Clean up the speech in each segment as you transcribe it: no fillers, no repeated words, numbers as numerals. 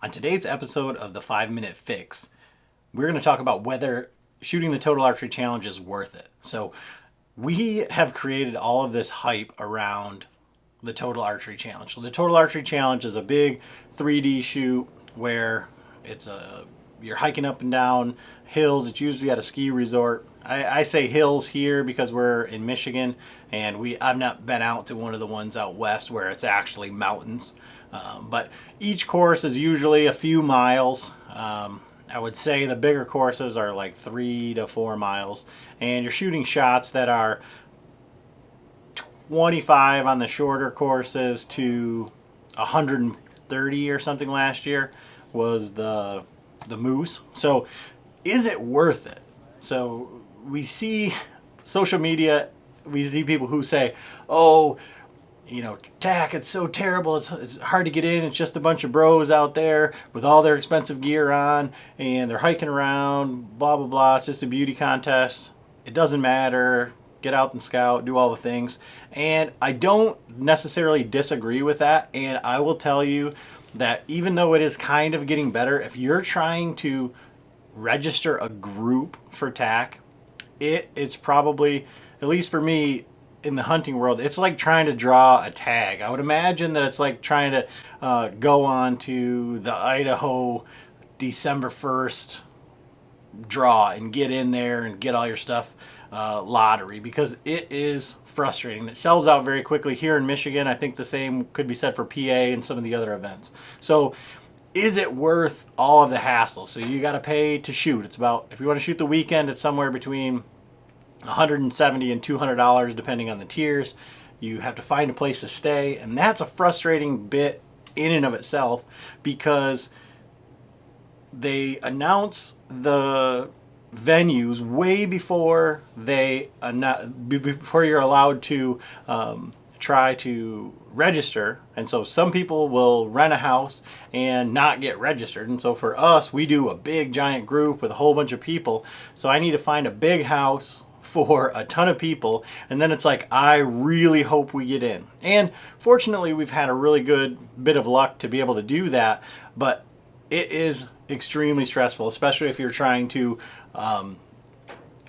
On today's episode of the 5-Minute Fix, we're going to talk about whether shooting the Total Archery Challenge is worth it. So we have created all of this hype around the Total Archery Challenge. So the Total Archery Challenge is a big 3D shoot where you're hiking up and down hills. It's usually at a ski resort. I say hills here because we're in Michigan, and I've not been out to one of the ones out west where it's actually mountains. But each course is usually a few miles. I would say the bigger courses are like 3 to 4 miles, and you're shooting shots that are 25 on the shorter courses to 130 or something. Last year was the moose. So is it worth it? So we see social media, we see people who say, oh, TAC, it's so terrible, it's hard to get in, it's just a bunch of bros out there with all their expensive gear on, and they're hiking around, blah, blah, blah, it's just a beauty contest, it doesn't matter, get out and scout, do all the things. And I don't necessarily disagree with that, and I will tell you that even though it is kind of getting better, if you're trying to register a group for TAC, it's probably, at least for me, in the hunting world, it's like trying to draw a tag. I would imagine that it's like trying to go on to the Idaho December 1st draw and get in there and get all your stuff lottery, because it is frustrating. It sells out very quickly here in Michigan. I think the same could be said for PA and some of the other events. So is it worth all of the hassle? So you got to pay to shoot. It's about, if you want to shoot the weekend, it's somewhere between $170 and $200 depending on the tiers. You have to find a place to stay, and that's a frustrating bit in and of itself, because they announce the venues way before before you're allowed to try to register. And so some people will rent a house and not get registered, and so for us, we do a big giant group with a whole bunch of people, so I need to find a big house for a ton of people, and then it's like, I really hope we get in. And fortunately, we've had a really good bit of luck to be able to do that, but it is extremely stressful, especially if you're trying to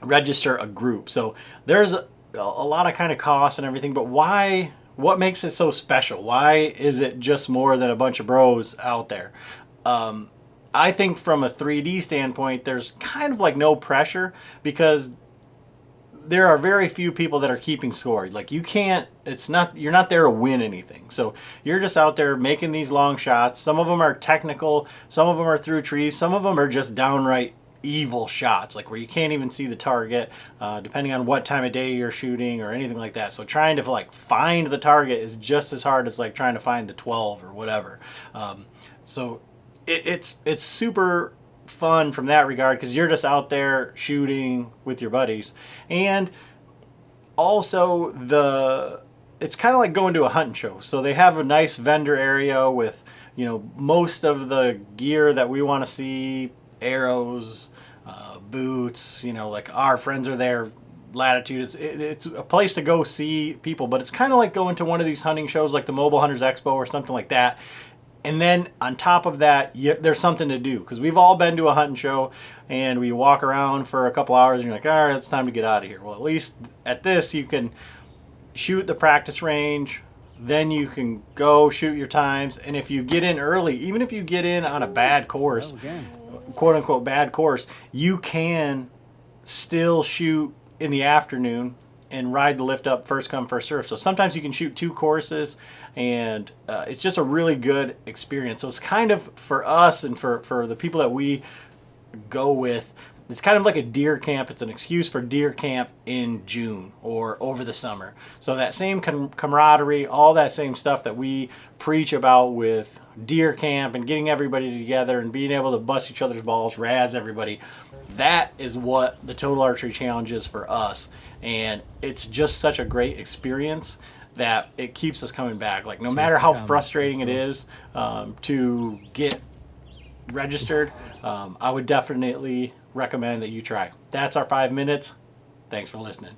register a group. So there's a lot of kind of costs and everything, but why? What makes it so special? Why is it just more than a bunch of bros out there? I think from a 3D standpoint, there's kind of like no pressure, because there are very few people that are keeping score. Like, you're not there to win anything. So you're just out there making these long shots. Some of them are technical, some of them are through trees, some of them are just downright evil shots, like where you can't even see the target, depending on what time of day you're shooting or anything like that. So trying to like find the target is just as hard as like trying to find the 12 or whatever. So it's super fun from that regard, because you're just out there shooting with your buddies. And also it's kind of like going to a hunting show. So they have a nice vendor area with most of the gear that we want to see, arrows, boots, like our friends are there, Latitude. It's a place to go see people, but it's kind of like going to one of these hunting shows like the Mobile Hunters Expo or something like that. And then on top of that, there's something to do, because we've all been to a hunting show and we walk around for a couple hours and you're like, all right, it's time to get out of here. Well, at least at this, you can shoot the practice range, then you can go shoot your times. And if you get in early, even if you get in on a bad course, quote unquote bad course, you can still shoot in the afternoon and ride the lift up first come first serve. So sometimes you can shoot 2 courses, and it's just a really good experience. So it's kind of, for us and for the people that we go with, it's kind of like a deer camp. It's an excuse for deer camp in June or over the summer. So that same camaraderie, all that same stuff that we preach about with deer camp and getting everybody together and being able to bust each other's balls, razz everybody, that is what the Total Archery Challenge is for us. And it's just such a great experience that it keeps us coming back. Like, no matter how frustrating it is to get registered, I would definitely recommend that you try. That's our 5 minutes. Thanks for listening.